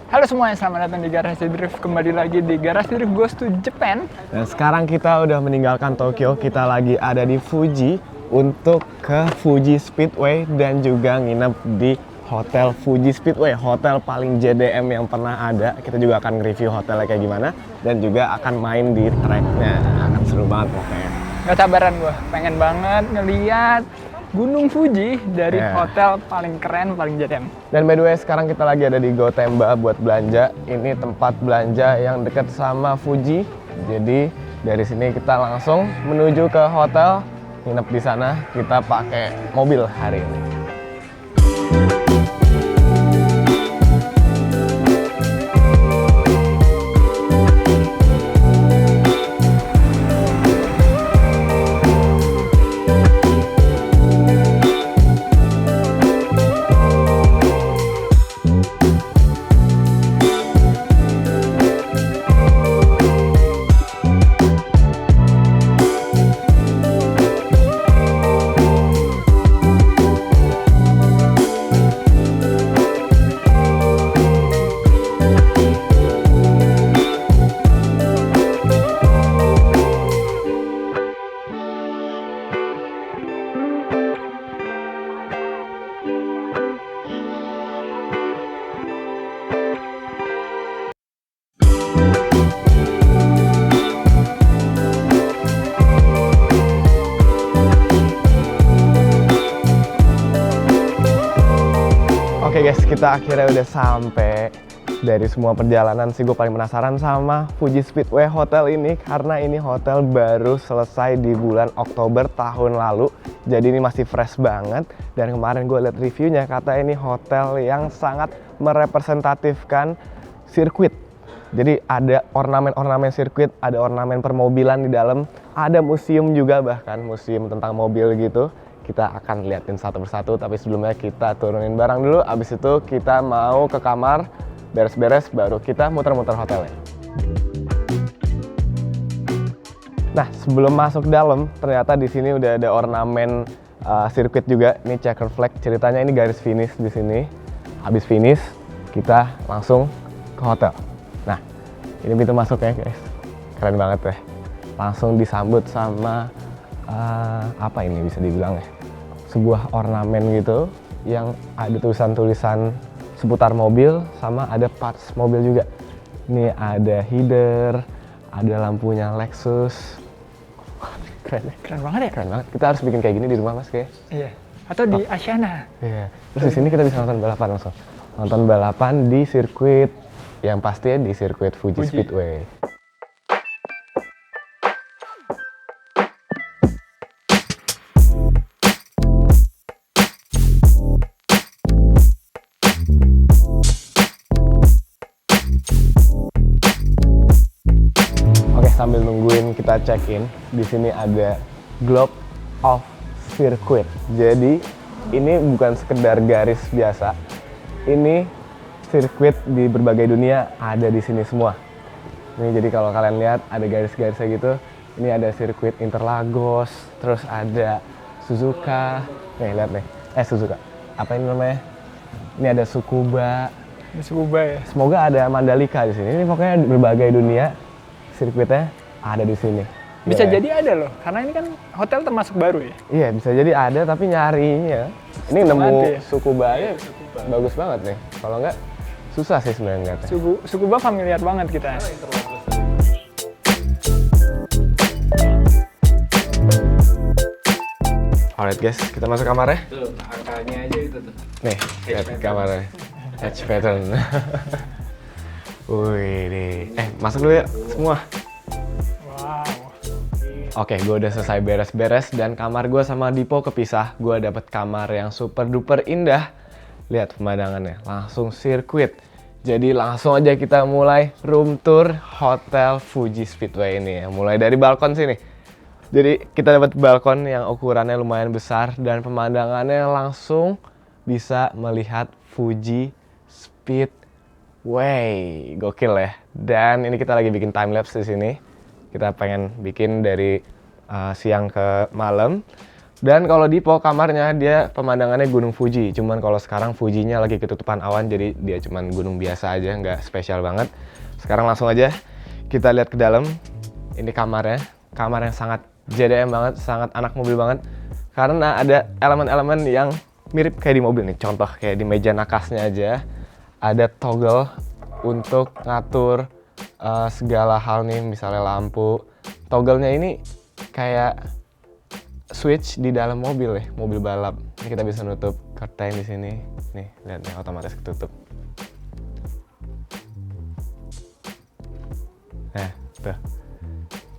Halo semuanya, selamat datang di Garasi Drift. Kembali lagi di Garasi Drift Goes to Japan. Dan sekarang kita udah meninggalkan Tokyo, kita lagi ada di Fuji untuk ke Fuji Speedway dan juga nginep di Hotel Fuji Speedway, hotel paling JDM yang pernah ada. Kita juga akan review hotelnya kayak gimana dan juga akan main di tracknya. Akan seru banget pokoknya. Gak sabaran gue, pengen banget ngeliat Gunung Fuji dari hotel paling keren, paling JDM. Dan by the way, sekarang kita lagi ada di Gotemba buat belanja. Ini tempat belanja yang dekat sama Fuji. Jadi dari sini kita langsung menuju ke hotel, nginep di sana. Kita pakai mobil hari ini. Oke guys, kita akhirnya udah sampai. Dari semua perjalanan sih gue paling penasaran sama Fuji Speedway Hotel ini karena ini hotel baru selesai di bulan Oktober tahun lalu. Jadi ini masih fresh banget dan kemarin gue lihat reviewnya kata ini hotel yang sangat merepresentatifkan sirkuit. Jadi ada ornamen-ornamen sirkuit, ada ornamen permobilan di dalam, ada museum juga bahkan museum tentang mobil gitu. Kita akan liatin satu persatu, tapi sebelumnya kita turunin barang dulu, abis itu kita mau ke kamar, beres-beres, baru kita muter-muter hotelnya. Nah, sebelum masuk dalam, ternyata di sini udah ada ornamen sirkuit juga. Ini checker flag, ceritanya ini garis finish di sini. Habis finish, kita langsung ke hotel. Nah, ini pintu masuknya guys, keren banget ya. Langsung disambut sama apa ini bisa dibilang ya? Sebuah ornamen gitu yang ada tulisan-tulisan seputar mobil sama ada parts mobil juga. Ini ada header, ada lampunya Lexus. Keren ya? Keren banget ya? Keren banget. Kita harus bikin kayak gini di rumah mas kayak. Iya. Atau di Asiana. Iya. Terus di sini kita bisa nonton balapan langsung. Nonton balapan di sirkuit yang pasti di sirkuit Fuji Speedway. Sambil nungguin kita check-in, di sini ada Globe of Circuit. Jadi ini bukan sekedar garis biasa. Ini sirkuit di berbagai dunia ada di sini semua. Ini jadi kalau kalian lihat ada garis-garisnya gitu. Ini ada sirkuit Interlagos, terus ada Suzuka. Nih lihat nih, Suzuka. Apa ini namanya? Ini ada Tsukuba. Tsukuba ya. Semoga ada Mandalika di sini. Ini pokoknya berbagai dunia. Sirkuitnya ada di sini. Bisa jadi ada loh, karena ini kan hotel termasuk baru ya. Iya, bisa jadi ada, tapi nyarinya. Ini nemu Tsukuba aja, bagus banget nih. Kalau nggak, susah sih sebenarnya. Tsukuba familiar banget kita. Alright guys, kita masuk kamarnya. Tuh, angkanya aja itu tuh. Nih, lihat kamarnya. Edge pattern. Wih, nih. Masuk dulu ya semua. Wow. Oke, gue udah selesai beres-beres dan kamar gue sama Dipo kepisah. Gue dapet kamar yang super duper indah. Lihat pemandangannya, langsung sirkuit. Jadi langsung aja kita mulai room tour Hotel Fuji Speedway ini ya. Mulai dari balkon sini. Jadi kita dapat balkon yang ukurannya lumayan besar dan pemandangannya langsung bisa melihat Fuji Speedway. Gokil ya. Dan ini kita lagi bikin time lapse di sini. Kita pengen bikin dari siang ke malam. Dan kalau Dipo kamarnya dia pemandangannya Gunung Fuji. Cuman kalau sekarang Fujinya lagi ketutupan awan, jadi dia cuman gunung biasa aja, nggak spesial banget. Sekarang langsung aja kita lihat ke dalam. Ini kamarnya, kamar yang sangat JDM banget, sangat anak mobil banget. Karena ada elemen-elemen yang mirip kayak di mobil nih. Contoh kayak di meja nakasnya aja ada toggle untuk ngatur segala hal nih, misalnya lampu. Toggle-nya ini kayak switch di dalam mobil ya, mobil balap. Ini kita bisa nutup curtain di sini. Nih, lihat nih, otomatis ketutup. Nah, tuh.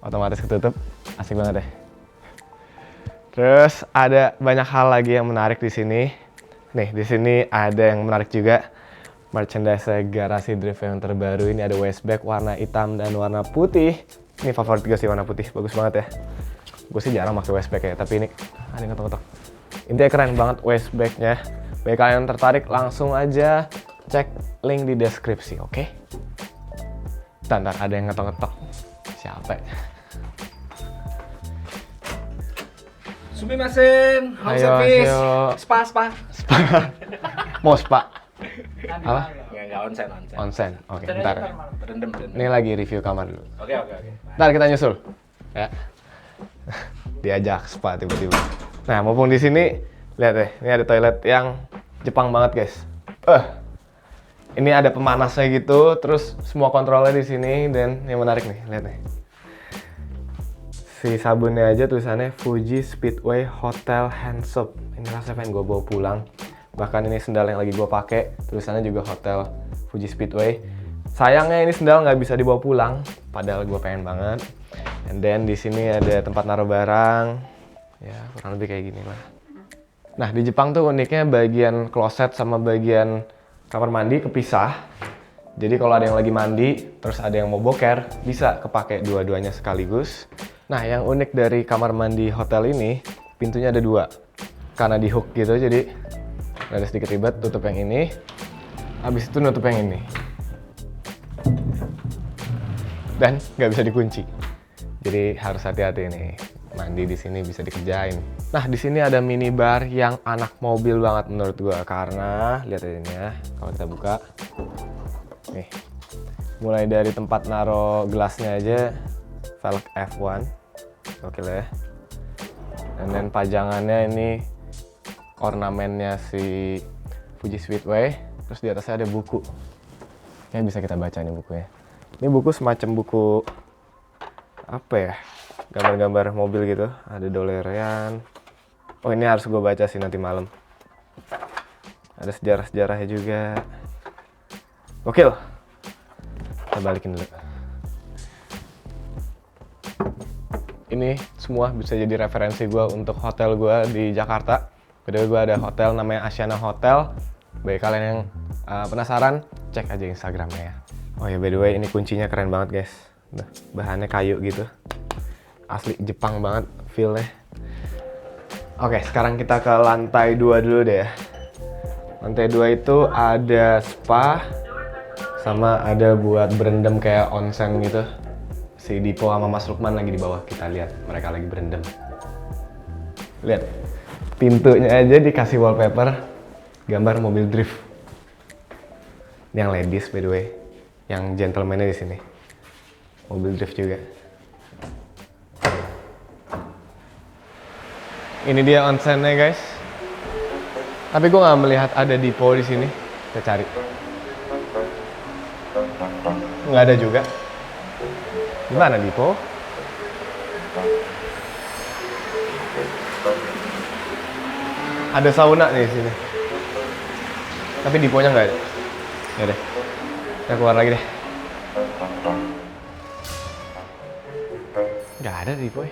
Otomatis ketutup. Asik banget deh. Terus ada banyak hal lagi yang menarik di sini. Nih, di sini ada yang menarik juga. Merchandise garasi drift yang terbaru. Ini ada wastebag warna hitam dan warna putih. Ini favorit gue sih warna putih, bagus banget ya. Gue sih jarang pakai wastebag ya, tapi ini ada yang ngetok-ngetok. Intinya keren banget wastebagnya. Bagi kalian yang tertarik, langsung aja cek link di deskripsi, oke? Ntar ada yang ngetok-ngetok. Siapa ya? Sumimasen, house Ayo, service, ayo. spa. Mau spa? Apa? Enggak onsen. Onsen, oke, ntar. Berendam. Ini lagi review kamar dulu. Oke. Ntar kita nyusul, ya. Diajak spa tiba-tiba. Nah, mumpung di sini, lihat deh, ini ada toilet yang Jepang banget, guys. Ini ada pemanasnya gitu, terus semua kontrolnya di sini, dan yang menarik nih, lihat nih. Si sabunnya aja tulisannya Fuji Speedway Hotel Hand Soap. Ini rasanya pengen gue bawa pulang. Bahkan ini sendal yang lagi gue pakai, tulisannya juga Hotel Fuji Speedway. Sayangnya ini sendal nggak bisa dibawa pulang, padahal gue pengen banget. And then di sini ada tempat naruh barang, ya kurang lebih kayak gini lah. Nah, di Jepang tuh uniknya bagian kloset sama bagian kamar mandi kepisah. Jadi kalau ada yang lagi mandi, terus ada yang mau boker, bisa kepake dua-duanya sekaligus. Nah, yang unik dari kamar mandi hotel ini, pintunya ada dua. Karena di hook gitu, jadi ada sedikit ribet, tutup yang ini, habis itu nutup yang ini. Dan nggak bisa dikunci. Jadi harus hati-hati nih, mandi di sini bisa dikerjain. Nah, di sini ada minibar yang anak mobil banget menurut gua, karena lihat ini ya, kalau kita buka, nih, mulai dari tempat naro gelasnya aja, velg F1, oke lah ya. Dan then pajangannya ini ornamennya si Fuji Speedway, terus di atasnya ada buku. Kayaknya bisa kita baca nih bukunya. Ini buku semacam buku apa ya, gambar-gambar mobil gitu, ada Dolerian. Oh, ini harus gue baca sih nanti malam. Ada sejarah-sejarahnya juga. Gokil. Kita balikin dulu. Ini semua bisa jadi referensi gue untuk hotel gue di Jakarta. Kedua gue ada hotel namanya Asiana Hotel. Bagi kalian yang penasaran, cek aja Instagramnya ya. Oh ya, by the way, ini kuncinya keren banget guys. Bahannya kayu gitu. Asli Jepang banget feel-nya. Oke, sekarang kita ke lantai 2 dulu deh ya. Lantai 2 itu ada spa, sama ada buat berendam kayak onsen gitu. Si Dipo sama Mas Lukman lagi di bawah, kita lihat mereka lagi berendam. Lihat, pintunya aja dikasih wallpaper gambar mobil drift. Ini yang ladies by the way, yang gentleman-nya di sini. Mobil drift juga. Ini dia onsennya guys. Tapi gue nggak melihat ada Dipo di sini. Kita cari. Nggak ada juga. Gimana Dipo? Ada sauna nih di sini. Tapi Diponya nggak ada. Ya deh. Kita keluar lagi deh. Nggak ada Dipo ya.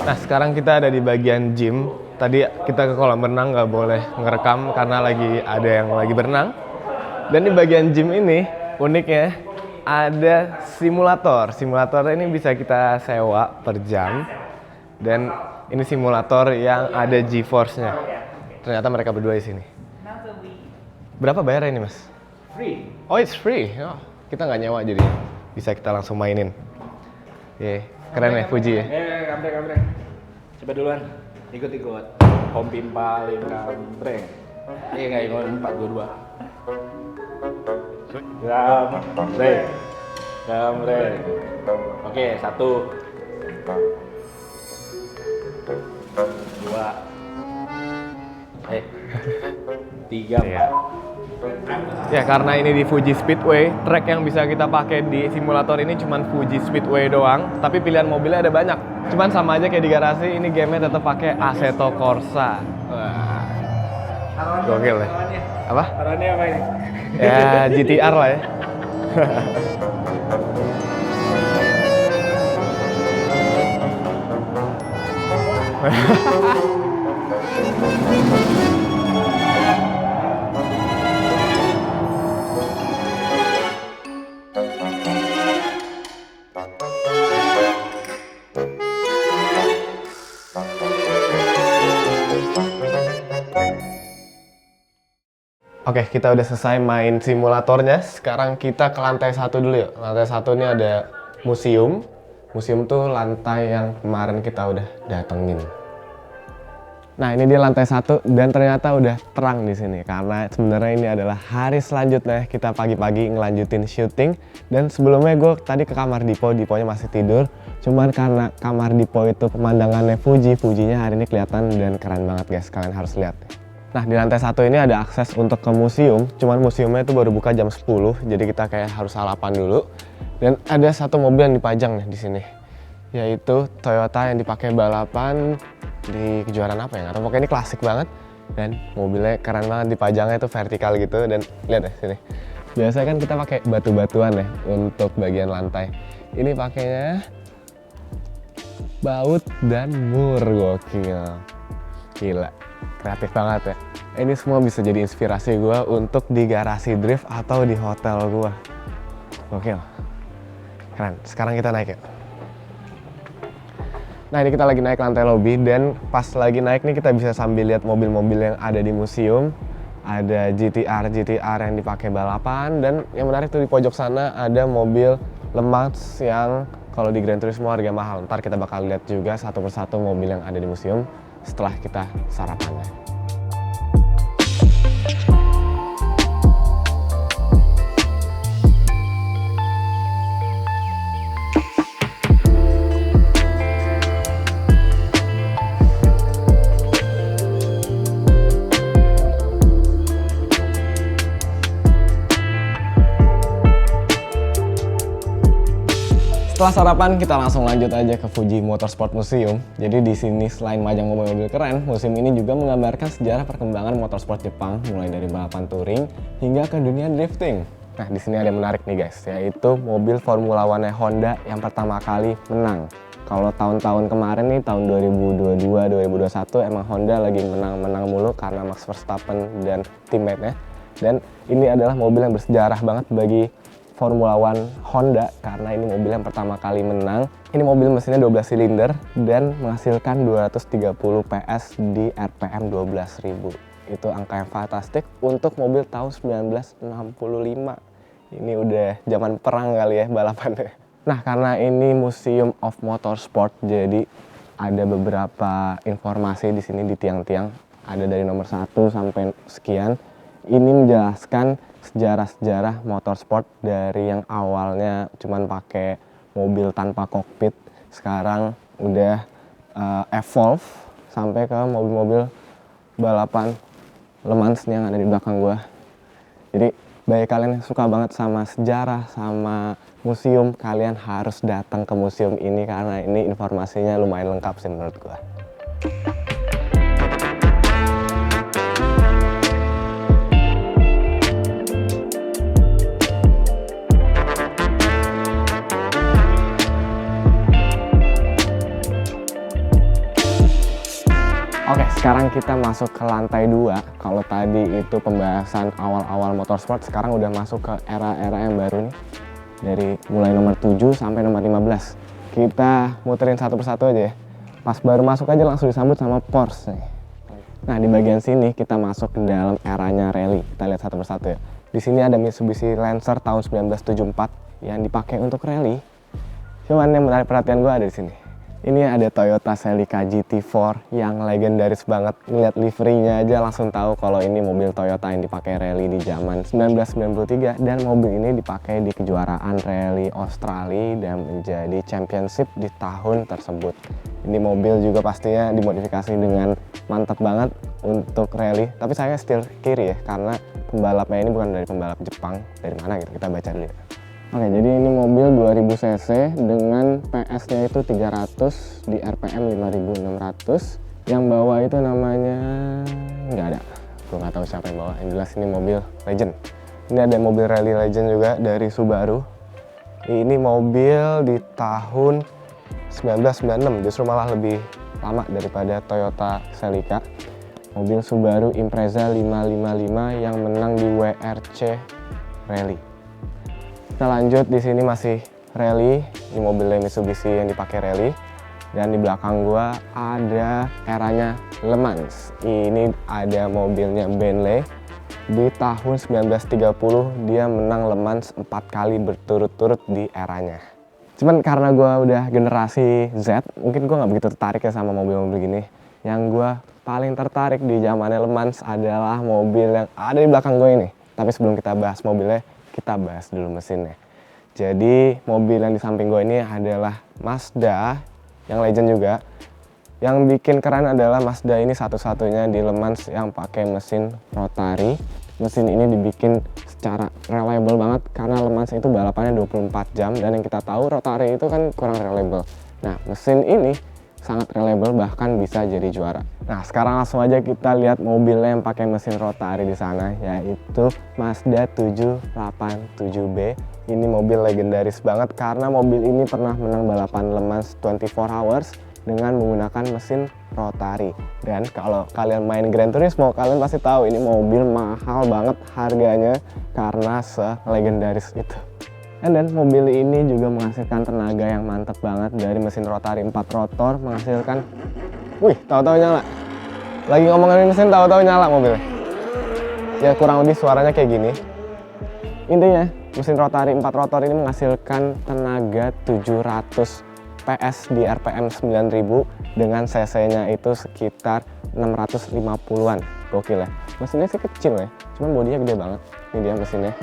Nah, sekarang kita ada di bagian gym. Tadi kita ke kolam renang nggak boleh ngerekam karena lagi ada yang lagi berenang. Dan di bagian gym ini uniknya ada simulator. Simulator ini bisa kita sewa per jam. Dan ini simulator yang ada GeForce-nya. Ternyata mereka berdua di sini. Berapa bayarnya ini, Mas? Free. Oh, it's free. Oh, kita nggak nyewa jadi bisa kita langsung mainin. Keren ya Fuji ya. Kambreng. Coba duluan. Ikut. Hompin paling kambreng. Nggak ingat 4, 2, 2. Kambreng. Oke, 1, 2, 3, 4. Ya karena ini di Fuji Speedway, track yang bisa kita pakai di simulator ini cuman Fuji Speedway doang, tapi pilihan mobilnya ada banyak. Cuman sama aja kayak di garasi, ini gamenya tetap pakai Assetto Corsa. Wah, gokil ya. Apa? Taruhannya apa ini? Ya GTR lah ya. Oke, kita udah selesai main simulatornya. Sekarang kita ke lantai 1 dulu yuk. Lantai 1 ini ada museum. Museum tuh lantai yang kemarin kita udah datengin. Nah, ini dia lantai 1 dan ternyata udah terang di sini karena sebenarnya ini adalah hari selanjutnya kita pagi-pagi ngelanjutin syuting. Dan sebelumnya gue tadi ke kamar Dipo, Diponya masih tidur. Cuman karena kamar Dipo itu pemandangannya Fujinya hari ini kelihatan dan keren banget guys, kalian harus lihat. Nah, di lantai 1 ini ada akses untuk ke museum, cuman museumnya itu baru buka jam 10, jadi kita kayak harus sarapan dulu. Dan ada satu mobil yang dipajang nih di sini, yaitu Toyota yang dipakai balapan di kejuaraan apa ya, nggak tahu, pokoknya ini klasik banget. Dan mobilnya keren banget, dipajangnya itu vertikal gitu, dan lihat deh sini. Biasanya kan kita pakai batu-batuan ya untuk bagian lantai. Ini pakainya baut dan mur, gokil. Gila. Kreatif banget ya. Ini semua bisa jadi inspirasi gue untuk di garasi drift atau di hotel gue. Gokil. Keren. Sekarang kita naik ya. Nah, ini kita lagi naik lantai lobby dan pas lagi naik nih kita bisa sambil lihat mobil-mobil yang ada di museum. Ada GTR yang dipakai balapan dan yang menarik tuh di pojok sana ada mobil Le Mans yang kalau di Gran Turismo harga mahal. Ntar kita bakal lihat juga satu persatu mobil yang ada di museum setelah kita sarapannya. Setelah sarapan, kita langsung lanjut aja ke Fuji Motorsport Museum. Jadi di sini selain majang mobil-mobil keren, museum ini juga menggambarkan sejarah perkembangan motorsport Jepang, mulai dari balapan touring hingga ke dunia drifting. Nah, di sini ada yang menarik nih guys, yaitu mobil Formula One Honda yang pertama kali menang. Kalau tahun-tahun kemarin nih, tahun 2022, 2021 emang Honda lagi menang-menang mulu karena Max Verstappen dan teammate-nya. Dan ini adalah mobil yang bersejarah banget bagi Formula One Honda karena ini mobil yang pertama kali menang. Ini mobil mesinnya 12 silinder dan menghasilkan 230 PS di RPM 12.000. Itu angka yang fantastik untuk mobil tahun 1965. Ini udah zaman perang kali ya balapannya. Nah, karena ini Museum of Motorsport, jadi ada beberapa informasi di sini di tiang-tiang. Ada dari nomor 1 sampai sekian. Ini menjelaskan sejarah-sejarah motorsport dari yang awalnya cuman pakai mobil tanpa kokpit, sekarang udah evolve sampai ke mobil-mobil balapan Le Mans yang ada di belakang gua. Jadi bagi kalian yang suka banget sama sejarah, sama museum, kalian harus datang ke museum ini karena ini informasinya lumayan lengkap sih menurut gua. Oke, sekarang kita masuk ke lantai 2. Kalau tadi itu pembahasan awal-awal motorsport, sekarang udah masuk ke era-era yang baru nih. Dari mulai nomor 7 sampai nomor 15. Kita muterin satu persatu aja ya. Pas baru masuk aja langsung disambut sama Porsche nih. Nah, di bagian sini kita masuk ke dalam eranya rally. Kita lihat satu persatu ya. Di sini ada Mitsubishi Lancer tahun 1974 yang dipakai untuk rally. Cuman yang menarik perhatian gue ada di sini. Ini ada Toyota Celica GT4 yang legendaris banget. Ngeliat liverynya aja langsung tahu kalau ini mobil Toyota yang dipakai rally di zaman 1993, dan mobil ini dipakai di kejuaraan rally Australia dan menjadi championship di tahun tersebut. Ini mobil juga pastinya dimodifikasi dengan mantap banget untuk rally, tapi saya setir kiri ya karena pembalapnya ini bukan dari pembalap Jepang. Dari mana gitu, kita baca dulu. Oke, jadi ini mobil 2000 cc dengan PS-nya itu 300 di RPM 5600. Yang bawa itu namanya nggak ada, gue nggak tahu siapa yang bawa. Yang jelas ini mobil legend. Ini ada mobil rally legend juga dari Subaru. Ini mobil di tahun 1996, justru malah lebih lama daripada Toyota Celica. Mobil Subaru Impreza 555 yang menang di WRC Rally. Kita lanjut, di sini masih rally, di mobilnya Mitsubishi yang dipakai rally. Dan di belakang gua ada eranya Le Mans. Ini ada mobilnya Bentley. Di tahun 1930 dia menang Le Mans 4 kali berturut-turut di eranya. Cuman karena gua udah generasi Z, mungkin gua nggak begitu tertarik ya sama mobil-mobil gini. Yang gua paling tertarik di zamannya Le Mans adalah mobil yang ada di belakang gue ini. Tapi sebelum kita bahas mobilnya, kita bahas dulu mesinnya. Jadi mobil yang di samping gue ini adalah Mazda yang legend juga. Yang bikin keren adalah Mazda ini satu-satunya di Le Mans yang pakai mesin rotary. Mesin ini dibikin secara reliable banget karena Le Mans itu balapannya 24 jam dan yang kita tahu rotary itu kan kurang reliable. Nah, mesin ini sangat reliable, bahkan bisa jadi juara. Nah, sekarang langsung aja kita lihat mobilnya yang pakai mesin rotary di sana, yaitu Mazda 787B. Ini mobil legendaris banget karena mobil ini pernah menang balapan Le Mans 24 Hours dengan menggunakan mesin rotary. Dan kalau kalian main Gran Turismo, kalian pasti tahu ini mobil mahal banget harganya karena se-legendaris itu. Dan mobil ini juga menghasilkan tenaga yang mantap banget dari mesin rotary 4 rotor, menghasilkan, wih, tahu-tahu nyala. Lagi ngomongin mesin, tahu-tahu nyala mobilnya. Ya kurang lebih suaranya kayak gini. Intinya, mesin rotary 4 rotor ini menghasilkan tenaga 700 PS di RPM 9000 dengan cc-nya itu sekitar 650-an. Gokil ya. Mesinnya sih kecil ya, cuman bodinya gede banget. Ini dia mesinnya.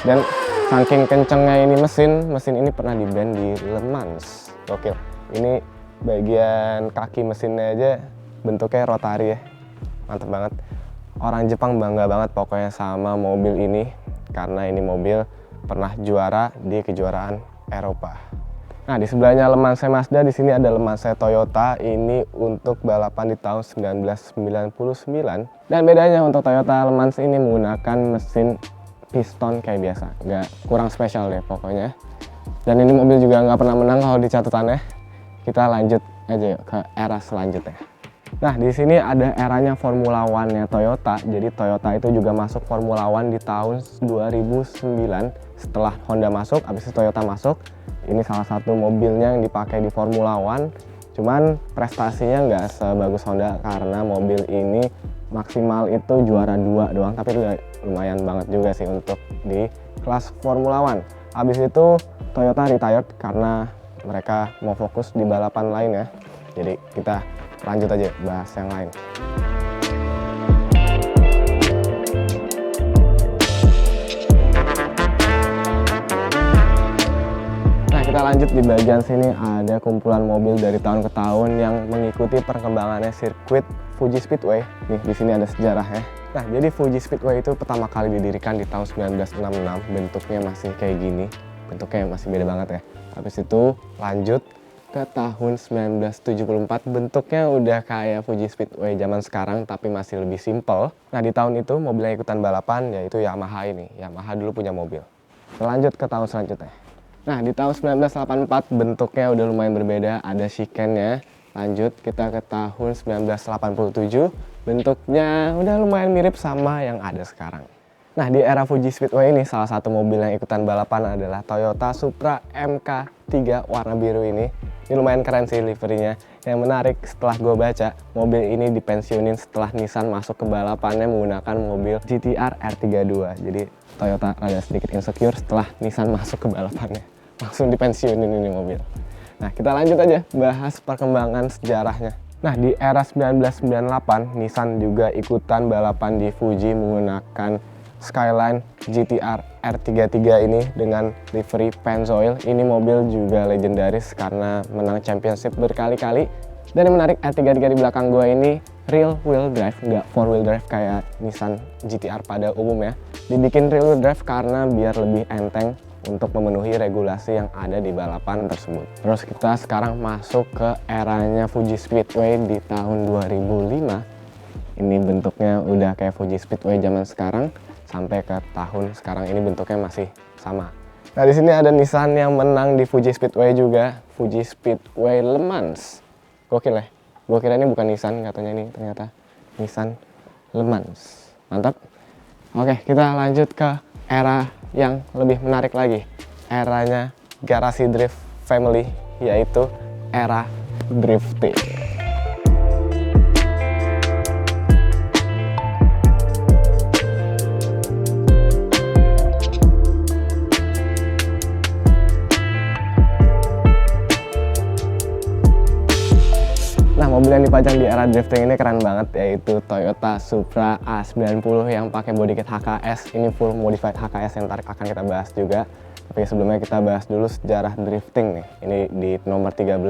Dan saking kencengnya ini mesin ini pernah di-ban di Le Mans. Gokil. Ini bagian kaki mesinnya aja bentuknya rotary ya. Mantap banget. Orang Jepang bangga banget pokoknya sama mobil ini karena ini mobil pernah juara di kejuaraan Eropa. Nah, di sebelahnya Le Mans Mazda, di sini ada Le Mans Toyota. Ini untuk balapan di tahun 1999. Dan bedanya untuk Toyota Le Mans ini menggunakan mesin piston kayak biasa, nggak kurang spesial deh pokoknya. Dan ini mobil juga nggak pernah menang kalau di catatannya. Kita lanjut aja yuk ke era selanjutnya. Nah, di sini ada eranya Formula One-nya Toyota. Jadi Toyota itu juga masuk Formula One di tahun 2009. Setelah Honda masuk, habis itu Toyota masuk. Ini salah satu mobilnya yang dipakai di Formula One. Cuman prestasinya nggak sebagus Honda karena mobil ini maksimal itu juara 2 doang, tapi itu lumayan banget juga sih untuk di kelas Formula One. Habis itu Toyota retired karena mereka mau fokus di balapan lain ya. Jadi kita lanjut aja bahas yang lain. Nah, kita lanjut di bagian sini ada kumpulan mobil dari tahun ke tahun yang mengikuti perkembangannya sirkuit Fuji Speedway. Nih, di sini ada sejarahnya. Nah, jadi Fuji Speedway itu pertama kali didirikan di tahun 1966. Bentuknya masih kayak gini. Bentuknya masih beda banget ya. Habis itu lanjut ke tahun 1974. Bentuknya udah kayak Fuji Speedway zaman sekarang, tapi masih lebih simple. Nah, di tahun itu mobil yang ikutan balapan yaitu Yamaha ini. Yamaha dulu punya mobil. Lanjut ke tahun selanjutnya. Nah, di tahun 1984 bentuknya udah lumayan berbeda. Ada chicane-nya. Lanjut kita ke tahun 1987, bentuknya udah lumayan mirip sama yang ada sekarang. Nah, di era Fuji Speedway ini salah satu mobil yang ikutan balapan adalah Toyota Supra MK3 warna biru ini. Ini lumayan keren sih liverynya. Yang menarik setelah gue baca, mobil ini dipensiunin setelah Nissan masuk ke balapannya menggunakan mobil GT-R R32. Jadi Toyota rada sedikit insecure setelah Nissan masuk ke balapannya. Langsung dipensiunin ini mobil. Nah, kita lanjut aja bahas perkembangan sejarahnya. Nah, di era 1998, Nissan juga ikutan balapan di Fuji menggunakan Skyline GTR R33 ini dengan livery Pennzoil. Ini mobil juga legendaris karena menang championship berkali-kali. Dan yang menarik, R33 di belakang gue ini real wheel drive, nggak four wheel drive kayak Nissan GTR pada umumnya. Dibikin real wheel drive karena biar lebih enteng untuk memenuhi regulasi yang ada di balapan tersebut. Terus kita sekarang masuk ke eranya Fuji Speedway di tahun 2005. Ini bentuknya udah kayak Fuji Speedway zaman sekarang, sampai ke tahun sekarang ini bentuknya masih sama. Nah, di sini ada Nissan yang menang di Fuji Speedway juga, Fuji Speedway Le Mans. Gokil ya? Gue kira ini bukan Nissan, katanya ini ternyata Nissan Le Mans. Mantap. Oke, kita lanjut ke era yang lebih menarik lagi, eranya Garasi Drift Family, yaitu era drifting. Nah, mobil yang dipajang di era drifting ini keren banget, yaitu Toyota Supra A90 yang pakai body kit HKS. Ini full modified HKS yang ntar akan kita bahas juga. Tapi sebelumnya kita bahas dulu sejarah drifting nih. Ini di nomor 13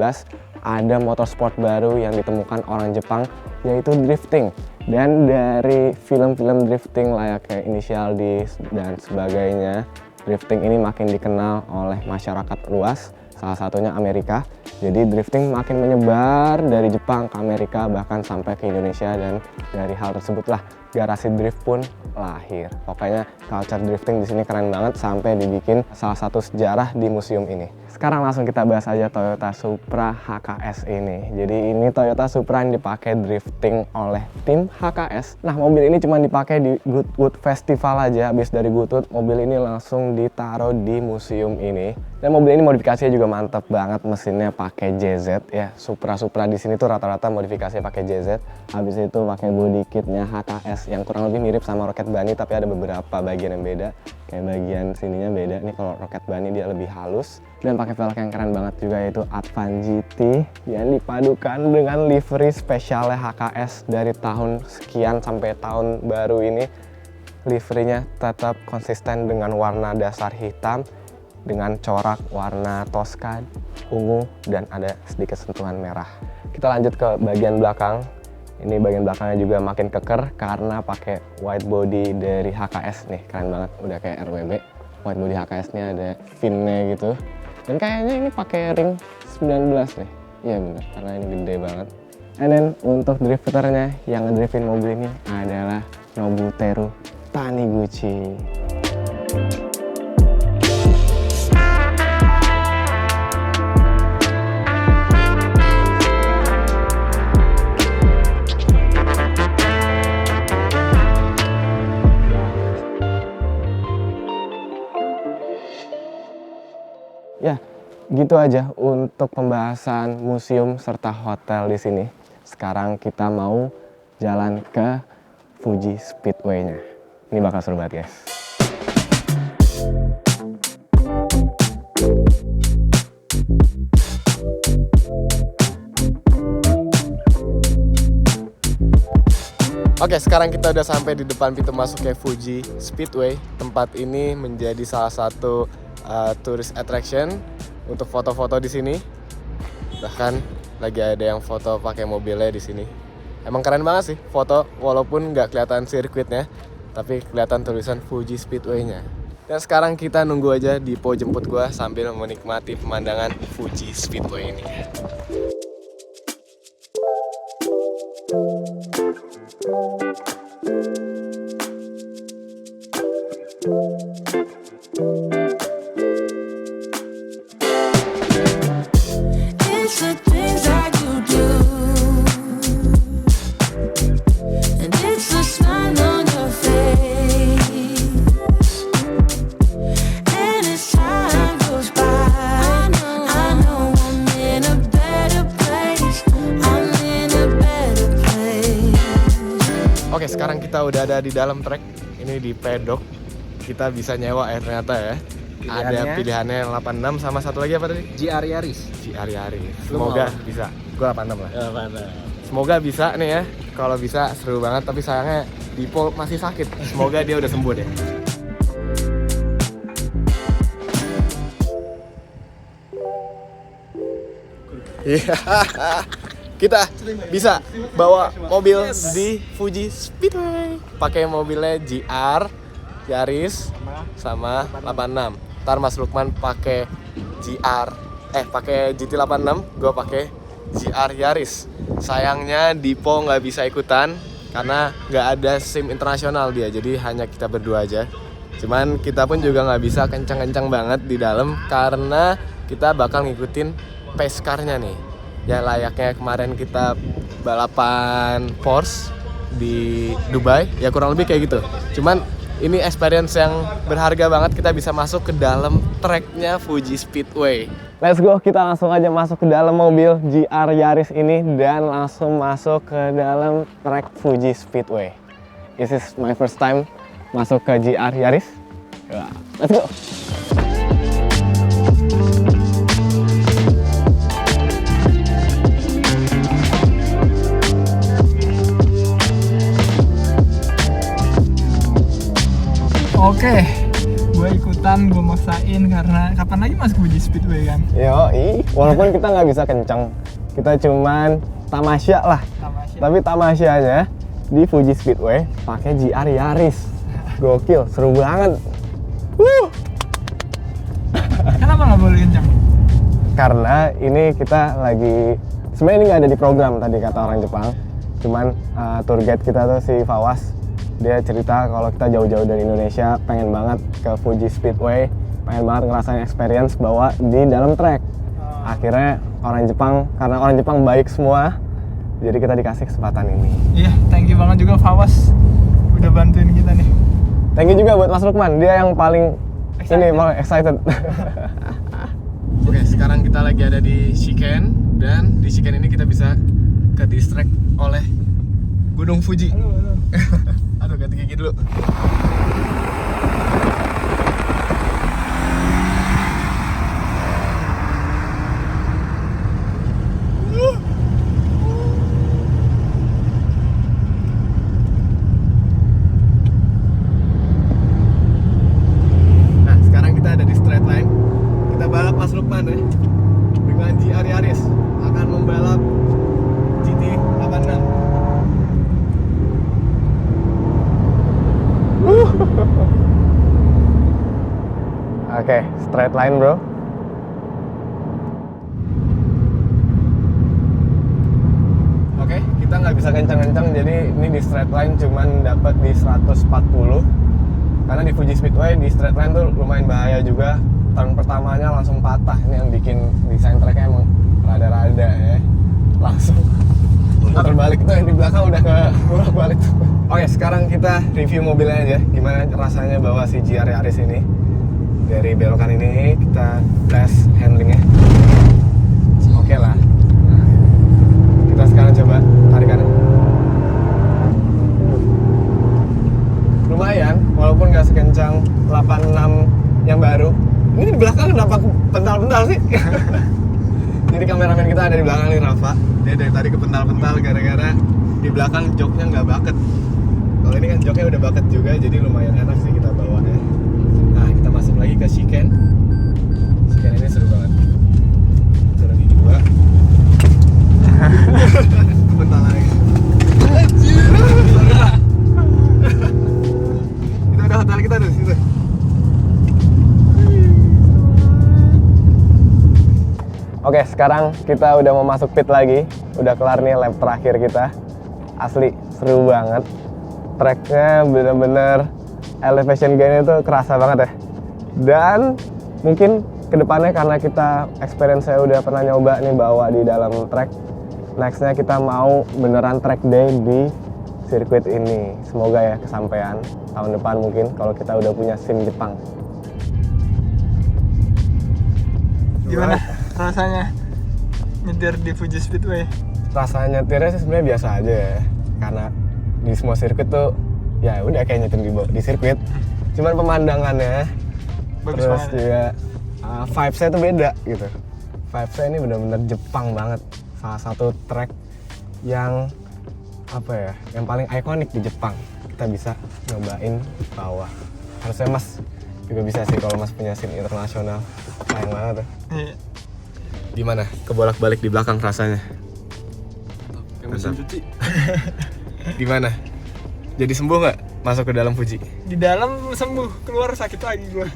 ada motorsport baru yang ditemukan orang Jepang, yaitu drifting. Dan dari film-film drifting layaknya Initial D dan sebagainya, drifting ini makin dikenal oleh masyarakat luas, salah satunya Amerika. Jadi drifting makin menyebar dari Jepang ke Amerika, bahkan sampai ke Indonesia, dan dari hal tersebutlah Garasi Drift pun lahir. Pokoknya culture drifting di sini keren banget sampai dibikin salah satu sejarah di museum ini. Sekarang langsung kita bahas aja Toyota Supra HKS ini. Jadi ini Toyota Supra yang dipakai drifting oleh tim HKS. Nah, mobil ini cuma dipakai di Goodwood Festival aja. Habis dari Goodwood, mobil ini langsung ditaruh di museum ini. Dan mobil ini modifikasinya juga mantap banget, mesinnya pakai JZ ya. Supra di sini tuh rata-rata modifikasinya pakai JZ. Habis itu pakai body kitnya HKS yang kurang lebih mirip sama Rocket Bunny, tapi ada beberapa bagian yang beda. Kayak bagian sininya beda. Ini kalau Rocket Bunny dia lebih halus. Dan pakai velg yang keren banget juga, yaitu Advan GT yang dipadukan dengan livery spesialnya HKS dari tahun sekian sampai tahun baru ini. Liverynya tetap konsisten dengan warna dasar hitam dengan corak warna Tosca, ungu, dan ada sedikit sentuhan merah. Kita lanjut ke bagian belakang. Ini bagian belakangnya juga makin keker karena pakai white body dari HKS nih, keren banget, udah kayak RWB. White body HKS-nya ada fin-nya gitu. Dan kayaknya ini pakai ring 19 nih. Iya bener, karena ini gede banget. And then untuk drifternya yang ngedriftin mobil ini adalah Nobuteru Taniguchi. Ya, gitu aja untuk pembahasan museum serta hotel di sini. Sekarang kita mau jalan ke Fuji Speedway-nya. Ini bakal seru banget, guys. Oke, sekarang kita udah sampai di depan pintu masuk ke Fuji Speedway. Tempat ini menjadi salah satu tourist attraction untuk foto-foto di sini. Bahkan lagi ada yang foto pakai mobilnya di sini. Emang keren banget sih foto, walaupun nggak kelihatan sirkuitnya, tapi kelihatan tulisan Fuji Speedway-nya. Dan sekarang kita nunggu aja di po jemput gua sambil menikmati pemandangan Fuji Speedway ini. Oke, sekarang kita udah ada di dalam trek. Ini di pedok. Kita bisa nyewa ya ternyata ya. Ada pilihannya 86 sama satu lagi apa tadi? GR Yaris. GR Yaris. Lu Semoga mau? bisa. Gue 86 lah. Mana? Semoga bisa nih ya. Kalau bisa seru banget, tapi sayangnya Dipo masih sakit. Semoga dia udah sembuh deh. Iya. Kita bisa bawa mobil di Fuji Speedway. Pakai mobilnya GR Yaris sama 86. Ntar Mas Lukman pakai pakai GT86, gue pakai GR Yaris. Sayangnya Dipo nggak bisa ikutan karena nggak ada SIM internasional dia, jadi hanya kita berdua aja. Cuman kita pun juga nggak bisa kencang-kencang banget di dalam karena kita bakal ngikutin pace car-nya nih. Ya layaknya kemarin kita balapan Porsche di Dubai, ya kurang lebih kayak gitu. Cuman ini experience yang berharga banget, kita bisa masuk ke dalam tracknya Fuji Speedway. Let's go, kita langsung aja masuk ke dalam mobil GR Yaris ini dan langsung masuk ke dalam track Fuji Speedway. This is my first time masuk ke GR Yaris. Let's go. Oke, gue ikutan, gue maksain karena kapan lagi masuk Fuji Speedway kan? Yoi, walaupun kita nggak bisa kenceng, kita cuman tamasya lah. Tamasya. Tapi tamasyanya di Fuji Speedway pakai GR Yaris. Gokil, seru banget. Kenapa nggak boleh kencang? Karena ini kita lagi, sebenarnya ini nggak ada di program tadi kata orang Jepang. Cuman tour guide kita tuh si Fawas, dia cerita kalau kita jauh-jauh dari Indonesia pengen banget ke Fuji Speedway, pengen banget ngerasain experience bawa di dalam track. Akhirnya orang Jepang, karena orang Jepang baik semua, jadi kita dikasih kesempatan ini. Iya, thank you banget juga Fawas udah bantuin kita nih. Thank you juga buat Mas Lukman, dia yang paling excited. Oke, sekarang kita lagi ada di Shiken, dan di Shiken ini kita bisa ke distract oleh Gunung Fuji. Halo. Aduh, ganti gigi dulu. Nah, sekarang kita ada di straight line. Kita balap Mas Lukman ya. Dengan GR Yaris akan membalap GT86. Oke, straight line bro. Oke, kita nggak bisa kencang-kencang, jadi ini di straight line cuman dapat di 140. Karena di Fuji Speedway di straight line tuh lumayan bahaya juga. Turn pertamanya langsung patah, ini yang bikin desain tracknya emang rada-rada ya. Langsung muter balik tuh yang di belakang udah ke bolak-balik tuh. Oke, sekarang kita review mobilnya aja. Gimana rasanya bawa si GR Yaris ini. Dari belokan ini kita tes handlingnya. Oke lah. Kita sekarang coba tarikannya. Lumayan, walaupun nggak sekencang 86 yang baru. Ini di belakang kenapa pental-pental sih? Jadi kameramen kita ada di belakang nih, Rafa. Dia dari tadi kepental-pental gara-gara di belakang joknya nggak baket. Kalau ini kan joknya udah baket juga, jadi lumayan enak sih kita bawanya. Nah, kita masuk lagi ke Shiken. Shiken ini seru banget. Turun gigi dua. Kepental lagi. Itu ada hotel kita tuh situ. Oke, sekarang kita udah mau masuk pit lagi. Udah kelar nih lap terakhir kita. Asli, seru banget. Tracknya bener-bener elevation gain itu kerasa banget ya. Dan mungkin kedepannya karena kita experience saya udah pernah nyoba nih bawa di dalam track. Nextnya kita mau beneran track day di sirkuit ini. Semoga ya kesampaian tahun depan mungkin kalau kita udah punya SIM Jepang. Gimana rasanya nyetir di Fuji Speedway? Rasanya nyetirnya sih sebenarnya biasa aja ya, karena di semua sirkuit tuh ya udah kayak nyetir di sirkuit. Cuman pemandangannya Bagus Terus banget. juga vibes-nya tuh beda gitu. Vibes-nya ini benar-benar Jepang banget. Salah satu track yang apa ya, yang paling ikonik di Jepang. Kita bisa nyobain bawah. Harusnya Mas juga bisa sih kalau Mas punya SIM internasional. Sayang banget tuh. Iya. Gimana? Kebolak-balik di belakang rasanya? Mesin cuci. Gimana? Jadi sembuh nggak masuk ke dalam Fuji? Di dalam sembuh, keluar sakit lagi gua.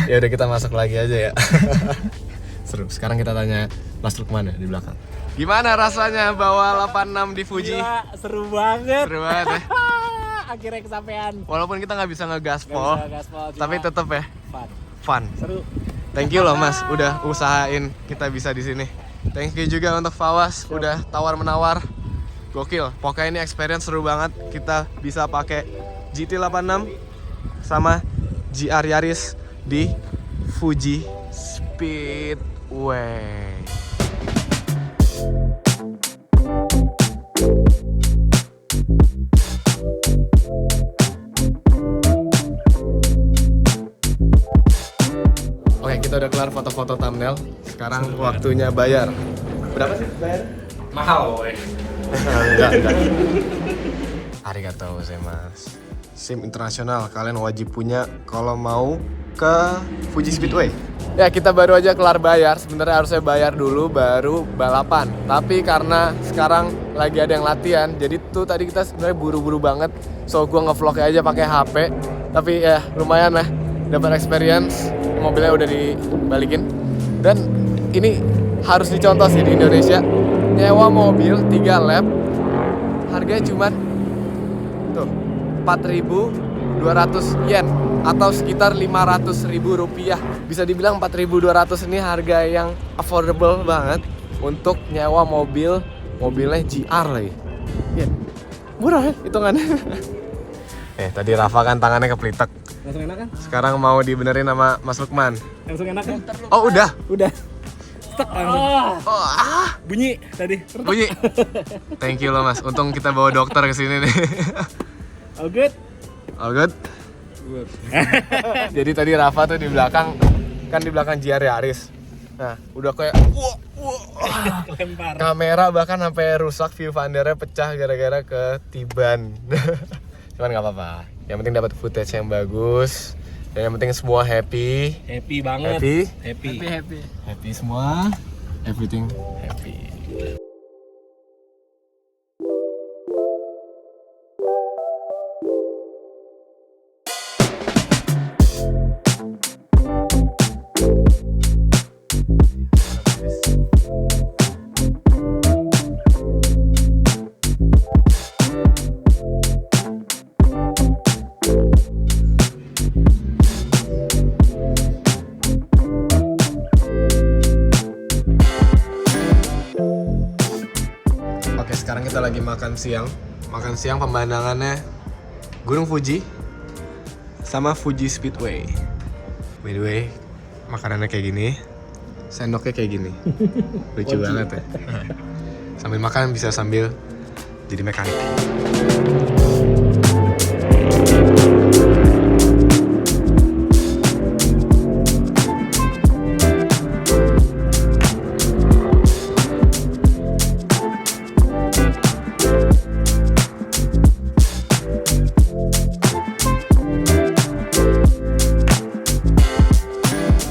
Ya udah kita masuk lagi aja ya. Seru. Sekarang kita tanya Mas Lukman ya di belakang. Gimana rasanya bawa 86 di Fuji? Gila, seru banget. Seru banget ya. Akhirnya kesampaian. Walaupun kita nggak bisa ngegaspol, Nggak bisa gaspol, cuma tapi tetep ya fun. fun. Seru. Thank you loh Mas, udah usahain kita bisa di sini. Thank you juga untuk Fawas, udah tawar-menawar. Gokil, pokoknya ini experience seru banget. Kita bisa pakai GT86 sama GR Yaris di Fuji Speedway. Oke, kita udah kelar foto-foto thumbnail. Sekarang waktunya bayar. Berapa sih bayar? Mahal woy. Enggak. Arigatou gozaimasu. SIM internasional kalian wajib punya kalau mau ke Fuji Speedway. Ya, kita baru aja kelar bayar. Sebenarnya harusnya bayar dulu baru balapan. Tapi karena sekarang lagi ada yang latihan, jadi tuh tadi kita sebenarnya buru-buru banget. So gua ngevlog aja pakai HP. Tapi ya lumayan lah, dapat experience. Mobilnya udah dibalikin. Dan ini harus dicontoh sih di Indonesia. Nyewa mobil 3 lap harganya cuman tuh 4.200 yen atau sekitar 500.000 rupiah. Bisa dibilang 4.200 ini harga yang affordable banget untuk nyewa mobilnya GR lagi. Ya, murah ya hitungannya. Tadi Rafa kan tangannya kepelitek. Langsung enak kan? Sekarang mau dibenerin sama Mas Lukman. Langsung enak kan? Oh udah. Udah. Stuck langsung. Oh, Bunyi tadi. bunyi. Thank you loh Mas. Untung kita bawa dokter ke sini nih. All good? All good? Jadi tadi Rafa tuh di belakang, kan di belakang GR Yaris. Nah, udah kayak Lempar. kamera bahkan sampai rusak, viewfindernya pecah gara-gara ketiban. Cuman nggak apa-apa. Yang penting dapat footage yang bagus. Dan yang penting semua happy. Happy banget. Happy? Happy. Happy. Happy semua. Everything happy. Oke, sekarang kita lagi makan siang. Makan siang pemandangannya Gunung Fuji sama Fuji Speedway. By the way, makanannya kayak gini, sendoknya kayak gini. Lucu banget ya. Sambil makan bisa sambil jadi mekanik.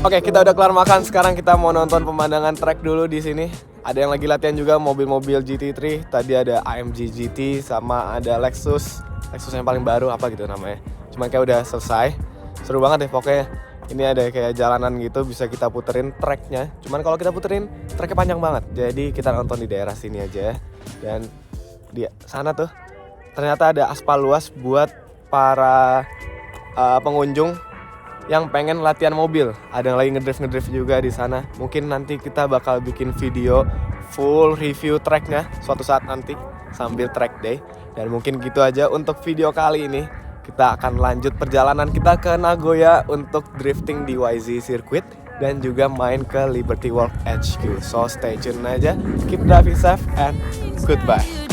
Oke, kita udah kelar makan. Sekarang kita mau nonton pemandangan track dulu di sini. Ada yang lagi latihan juga mobil-mobil GT3. Tadi ada AMG GT sama ada Lexus yang paling baru apa gitu namanya. Cuman kayak udah selesai. Seru banget deh pokoknya. Ini ada kayak jalanan gitu bisa kita puterin tracknya. Cuman kalau kita puterin tracknya panjang banget. Jadi kita nonton di daerah sini aja. Dan di sana tuh ternyata ada aspal luas buat para pengunjung yang pengen latihan mobil. Ada yang lagi ngedrift juga di sana. Mungkin nanti kita bakal bikin video full review tracknya suatu saat nanti sambil track day. Dan mungkin gitu aja untuk video kali ini. Kita akan lanjut perjalanan kita ke Nagoya untuk drifting di YZ Circuit dan juga main ke Liberty Walk HQ. So stay tune aja, keep driving safe and goodbye.